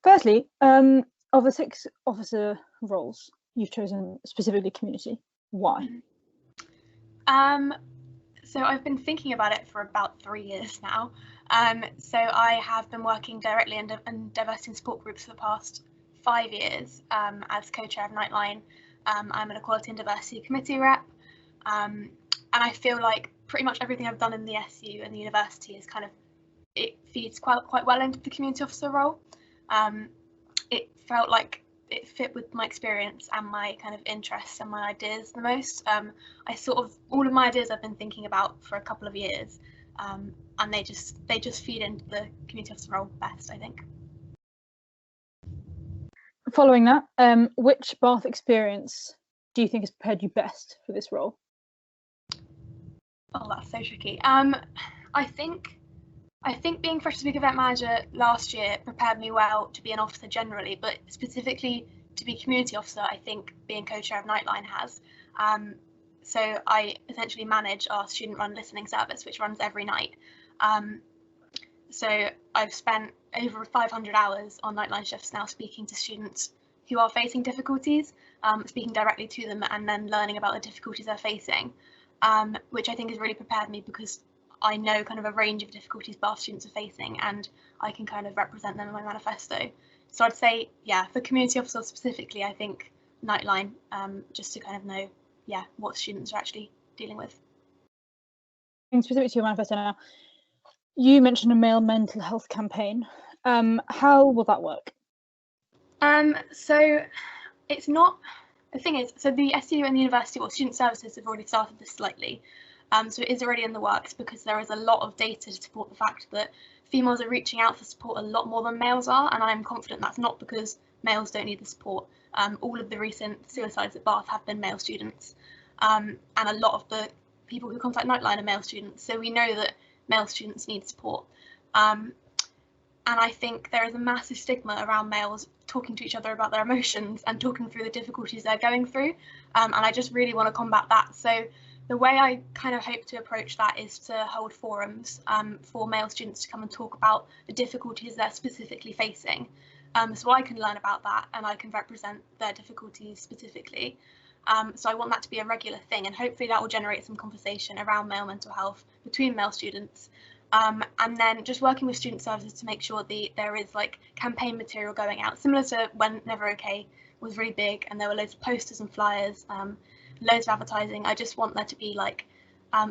Firstly, of the 6 officer roles, you've chosen specifically community. Why? So I've been thinking about it for about 3 years now. So I have been working directly in diversity and support groups for the past 5 years as co-chair of Nightline. I'm an equality and diversity committee rep, and I feel like pretty much everything I've done in the SU and the university is kind of, it feeds quite well into the community officer role. It felt like it fit with my experience and my kind of interests and my ideas the most. I sort of, all of my ideas I've been thinking about for a couple of years, and they just feed into the community officer role best, I think. Following that, which Bath experience do you think has prepared you best for this role? Oh, that's so tricky. I think being Freshers Week event manager last year prepared me well to be an officer generally, but specifically to be community officer, I think being co-chair of Nightline has. So I essentially manage our student-run listening service, which runs every night. So I've spent over 500 hours on Nightline shifts now speaking to students who are facing difficulties, speaking directly to them and then learning about the difficulties they're facing, which I think has really prepared me because I know kind of a range of difficulties Bath students are facing and I can kind of represent them in my manifesto. So I'd say, yeah, for community officer specifically, I think Nightline, just to kind of know, yeah, what students are actually dealing with. Specifically to your manifesto now, you mentioned a male mental health campaign. How will that work? So it's not, the thing is, so the SU and the university, or student services, have already started this slightly. So it is already in the works because there is a lot of data to support the fact that females are reaching out for support a lot more than males are, and I'm confident that's not because males don't need the support. All of the recent suicides at Bath have been male students, and a lot of the people who contact Nightline are male students, so we know that male students need support. And I think there is a massive stigma around males talking to each other about their emotions and talking through the difficulties they're going through, and I just really want to combat that. So the way I kind of hope to approach that is to hold forums for male students to come and talk about the difficulties they're specifically facing, so I can learn about that and I can represent their difficulties specifically. So I want that to be a regular thing, and hopefully that will generate some conversation around male mental health between male students. And then just working with student services to make sure there is like campaign material going out, similar to when Never Okay was really big and there were loads of posters and flyers, loads of advertising. I just want there to be like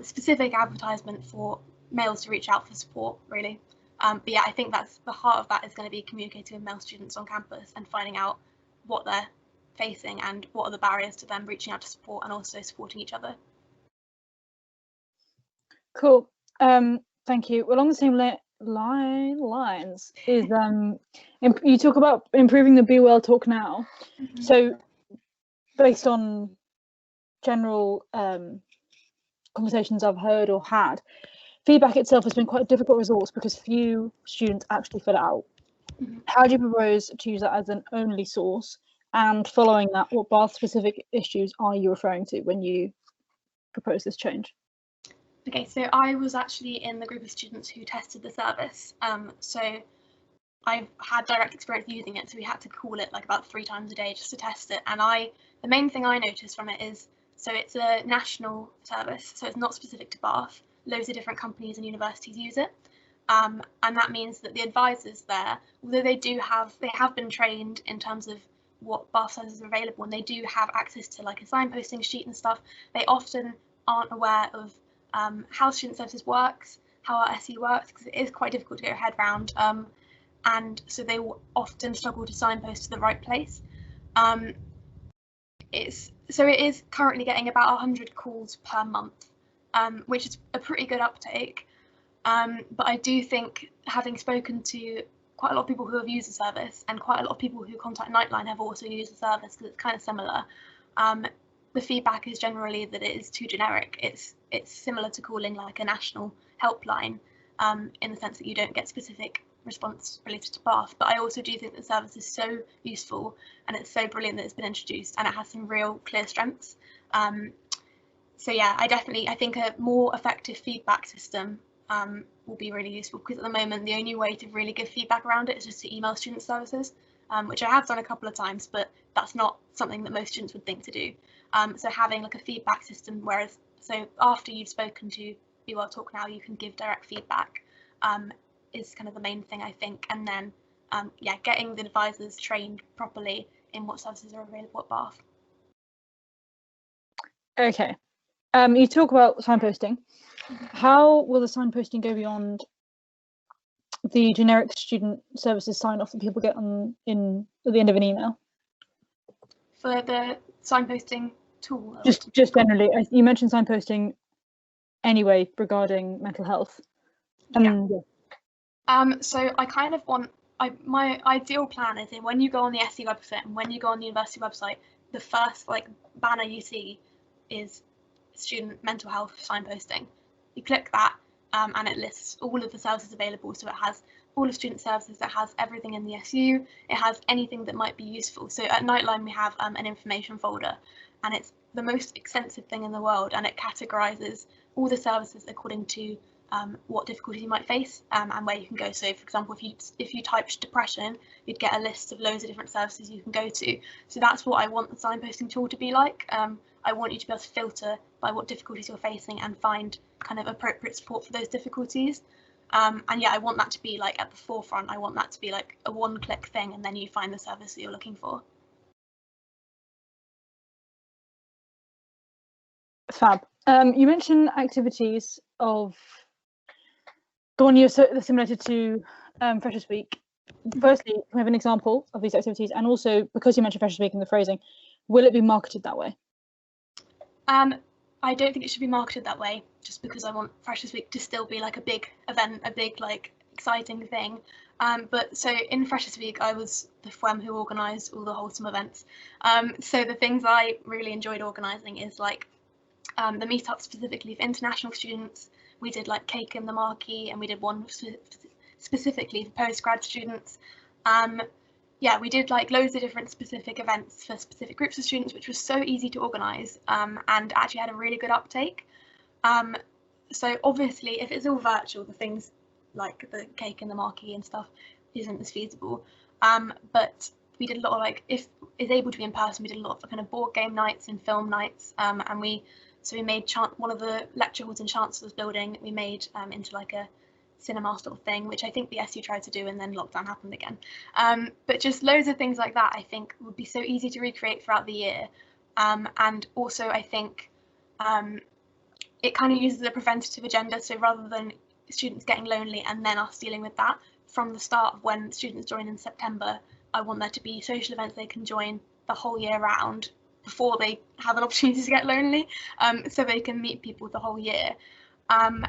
specific advertisement for males to reach out for support, really. But yeah, I think that's the heart of that, is going to be communicating with male students on campus and finding out what they're facing and what are the barriers to them reaching out to support and also supporting each other. Cool. Thank you. Along the same lines is you talk about improving the Be Well Talk Now. Mm-hmm. So based on general conversations I've heard or had, feedback itself has been quite a difficult resource because few students actually fill it out. Mm-hmm. How do you propose to use that as an only source? And following that, what Bath specific issues are you referring to when you propose this change? Okay, so I was actually in the group of students who tested the service. So I've had direct experience using it, so we had to call it like about 3 times a day just to test it. And the main thing I noticed from it is, so it's a national service, so it's not specific to Bath. Loads of different companies and universities use it. And that means that the advisors there, although they have been trained in terms of what Bath services are available, and they do have access to like a signposting sheet and stuff, they often aren't aware of how student services works, how our SE works, because it is quite difficult to get your head around, and so they will often struggle to signpost to the right place. It is currently getting about 100 calls per month, which is a pretty good uptake. But I do think, having spoken to quite a lot of people who have used the service and quite a lot of people who contact Nightline have also used the service because it's kind of similar, the feedback is generally that it is too generic. It's similar to calling like a national helpline, in the sense that you don't get specific response related to Bath. But I also do think the service is so useful and it's so brilliant that it's been introduced and it has some real clear strengths. So yeah, I think a more effective feedback system will be really useful, because at the moment the only way to really give feedback around it is just to email student services, which I have done a couple of times, but that's not something that most students would think to do. So having like a feedback system, whereas so after you've spoken to Be Well Talk Now, you can give direct feedback, is kind of the main thing, I think. And then yeah, getting the advisors trained properly in what services are available at Bath. Okay. You talk about signposting. How will the signposting go beyond the generic student services sign off that people get at the end of an email? For the signposting tool? Just generally, you mentioned signposting anyway regarding mental health. Yeah. So I kind of want, my ideal plan is when you go on the SE website and when you go on the university website, the first like banner you see is student mental health signposting. You click that and it lists all of the services available. So it has all of student services, it has everything in the SU, it has anything that might be useful. So at Nightline we have an information folder, and it's the most extensive thing in the world, and it categorizes all the services according to what difficulties you might face and where you can go. So for example, if you typed depression, you'd get a list of loads of different services you can go to. So that's what I want the signposting tool to be like. I want you to be able to filter by what difficulties you're facing and find kind of appropriate support for those difficulties. And yeah, I want that to be like at the forefront. I want that to be like a one-click thing, and then you find the service that you're looking for. Fab. You mentioned activities of the one you're simulated to Freshers Week. Firstly, can we have an example of these activities? And also, because you mentioned Freshers Week in the phrasing, will it be marketed that way? I don't think it should be marketed that way, just because I want Freshers Week to still be like a big event, a big like exciting thing. But so in Freshers Week, I was the FWEM who organised all the wholesome events. So the things I really enjoyed organising is like the meetup specifically for international students. We did like Cake in the Marquee, and we did one specifically for postgrad students. Yeah, we did like loads of different specific events for specific groups of students, which was so easy to organise and actually had a really good uptake. So obviously, if it's all virtual, the things like the Cake in the Marquee and stuff isn't as feasible. But we did a lot of like, if it's able to be in person, we did a lot of kind of board game nights and film nights, and we made one of the lecture halls in Chancellor's building, we made into like a cinema sort of thing, which I think the SU tried to do, and then lockdown happened again. But just loads of things like that I think would be so easy to recreate throughout the year. And also I think it kind of uses a preventative agenda, so rather than students getting lonely and then us dealing with that, from the start of when students join in September, I want there to be social events they can join the whole year round before they have an opportunity to get lonely, so they can meet people the whole year. And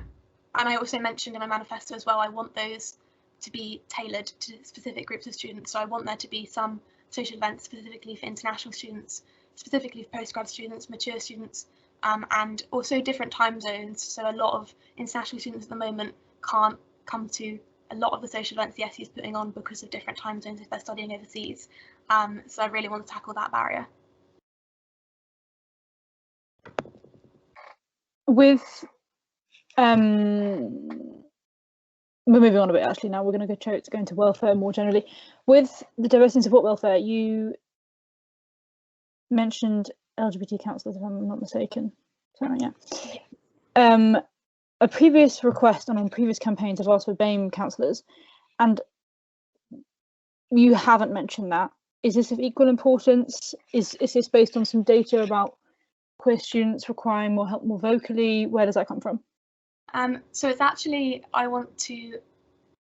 I also mentioned in my manifesto as well, I want those to be tailored to specific groups of students. So I want there to be some social events specifically for international students, specifically for postgrad students, mature students, and also different time zones. So a lot of international students at the moment can't come to a lot of the social events the SE is putting on because of different time zones if they're studying overseas. So I really want to tackle that barrier. With we're moving on a bit actually now. We're going to go into welfare more generally. With the diversity and support welfare, you mentioned LGBT counsellors, if I'm not mistaken. Sorry, yeah. A previous request and on previous campaigns I've asked for BAME counsellors, and you haven't mentioned that. Is this of equal importance? Is this based on some data about queer students requiring more help more vocally? Where does that come from? So it's actually, I want to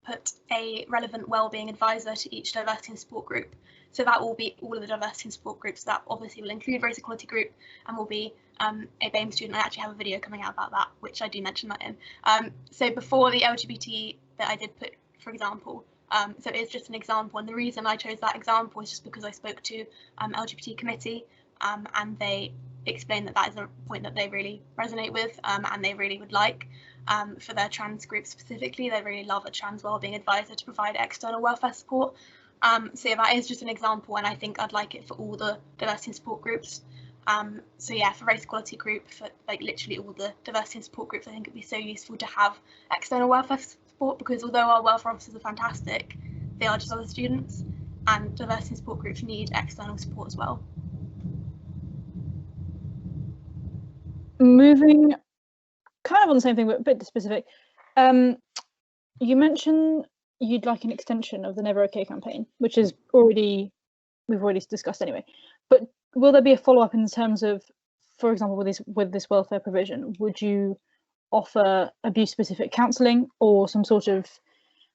put a relevant wellbeing advisor to each diversity and support group. So that will be all of the diversity and support groups. That obviously will include race equality group and will be a BAME student. I actually have a video coming out about that, which I do mention that in. So before the LGBT that I did put, for example, so it's just an example. And the reason I chose that example is just because I spoke to LGBT committee and they explained that is a point that they really resonate with and they really would like. For their trans group specifically, they really love a trans wellbeing advisor to provide external welfare support. So yeah, that is just an example, and I think I'd like it for all the diversity and support groups. So yeah, for race equality group, for like literally all the diversity and support groups, I think it'd be so useful to have external welfare support, because although our welfare officers are fantastic, they are just other students, and diversity and support groups need external support as well. Moving kind of on the same thing, but a bit specific. You mentioned you'd like an extension of the Never Okay campaign, which is we've already discussed anyway. But will there be a follow-up in terms of, for example, with this welfare provision? Would you offer abuse-specific counselling or some sort of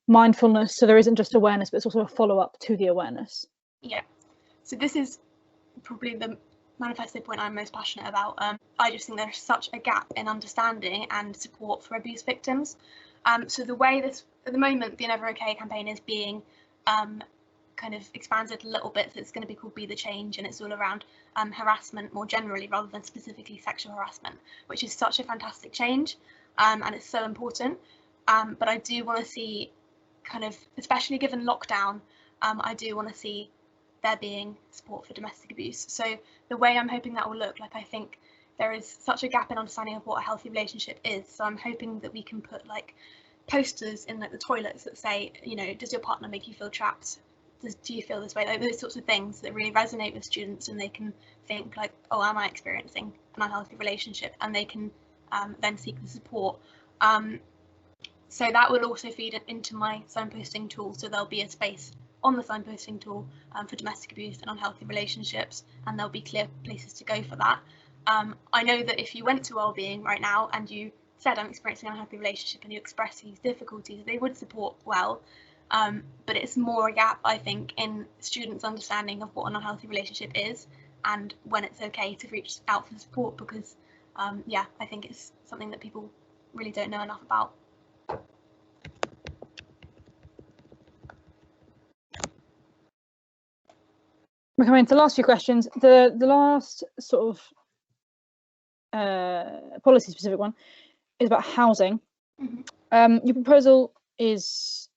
mindfulness, so there isn't just awareness, but it's also a follow-up to the awareness? Yeah. So this is probably the manifesto point I'm most passionate about. I just think there's such a gap in understanding and support for abuse victims. So the way this, at the moment, the Never Okay campaign is being kind of expanded a little bit, so it's going to be called Be the Change, and it's all around harassment more generally rather than specifically sexual harassment, which is such a fantastic change, and it's so important. But I do want to see, kind of, especially given lockdown, I do want to see there being support for domestic abuse. So the way I'm hoping that will look, like, I think there is such a gap in understanding of what a healthy relationship is. So I'm hoping that we can put like posters in like the toilets that say, you know, does your partner make you feel trapped? Do you feel this way? Like those sorts of things that really resonate with students, and they can think like, oh, am I experiencing an unhealthy relationship? And they can then seek the support. So that will also feed into my signposting tool. So there'll be a space on the signposting tool for domestic abuse and unhealthy relationships, and there'll be clear places to go for that. I know that if you went to Wellbeing right now and you said, I'm experiencing an unhappy relationship, and you express these difficulties, they would support well. But it's more a gap, I think, in students' understanding of what an unhealthy relationship is and when it's okay to reach out for support, because yeah, I think it's something that people really don't know enough about. We're coming to the last few questions. The last sort of policy specific one is about housing. Mm-hmm. Your proposal is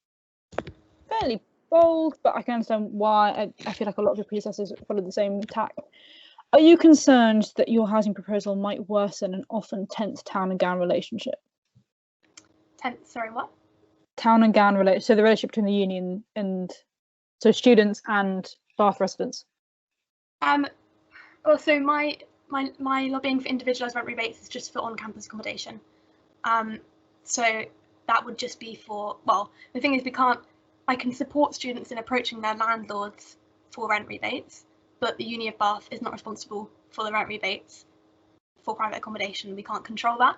fairly bold, but I can understand why. I feel like a lot of your predecessors followed the same tack. Are you concerned that your housing proposal might worsen an often tense town and gown relationship? Sorry, what? Town and gown relationship. So the relationship between the union and so students and Bath residents. Well, so my lobbying for individualised rent rebates is just for on-campus accommodation. So that would just be for, well, the thing is, I can support students in approaching their landlords for rent rebates, but the Uni of Bath is not responsible for the rent rebates for private accommodation. We can't control that.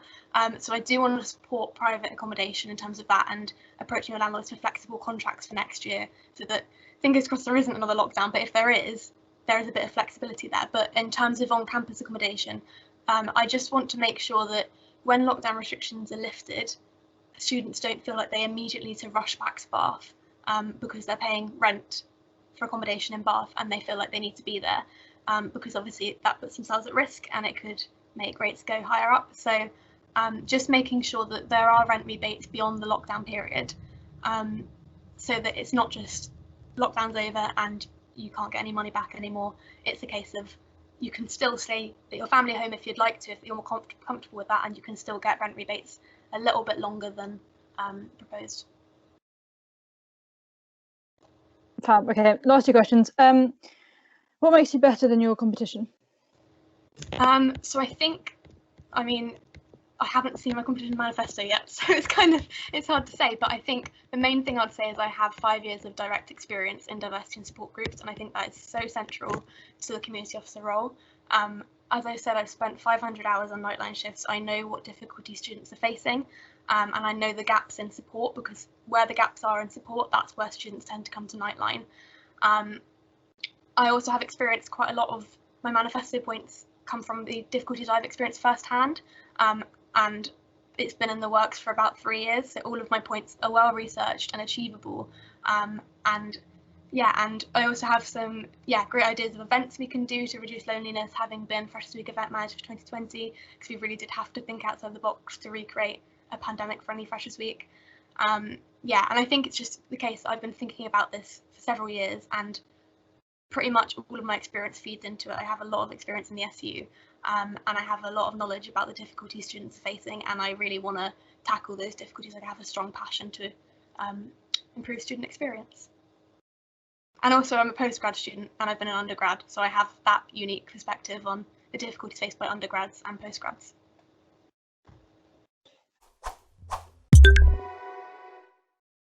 So I do want to support private accommodation in terms of that, and approaching your landlords for flexible contracts for next year, so that, fingers crossed, there isn't another lockdown, but if there is a bit of flexibility there. But in terms of on-campus accommodation, I just want to make sure that when lockdown restrictions are lifted, students don't feel like they immediately need to rush back to Bath because they're paying rent for accommodation in Bath and they feel like they need to be there, because obviously that puts themselves at risk and it could make rates go higher up. So just making sure that there are rent rebates beyond the lockdown period, so that it's not just lockdown's over and you can't get any money back anymore. It's a case of you can still stay at your family home if you'd like to, if you're more comfortable with that, and you can still get rent rebates a little bit longer than proposed. Fab. Okay, last two questions. What makes you better than your competition? So I think, I mean, I haven't seen my competition manifesto yet, so it's hard to say, but I think the main thing I'd say is I have 5 years of direct experience in diversity and support groups, and I think that is so central to the community officer role. As I said, I've spent 500 hours on nightline shifts. I know what difficulty students are facing, and I know the gaps in support, because where the gaps are in support, that's where students tend to come to nightline. I also have experienced quite a lot of my manifesto points come from the difficulties I've experienced firsthand, and it's been in the works for about 3 years, so all of my points are well researched and achievable. And I also have some great ideas of events we can do to reduce loneliness, having been Freshers Week event manager for 2020, because we really did have to think outside the box to recreate a pandemic-friendly Freshers Week. And I think it's just the case that I've been thinking about this for several years, and pretty much all of my experience feeds into it. I have a lot of experience in the SU, and I have a lot of knowledge about the difficulties students are facing, and I really want to tackle those difficulties. I have a strong passion to improve student experience. And also I'm a postgrad student and I've been an undergrad, so I have that unique perspective on the difficulties faced by undergrads and postgrads.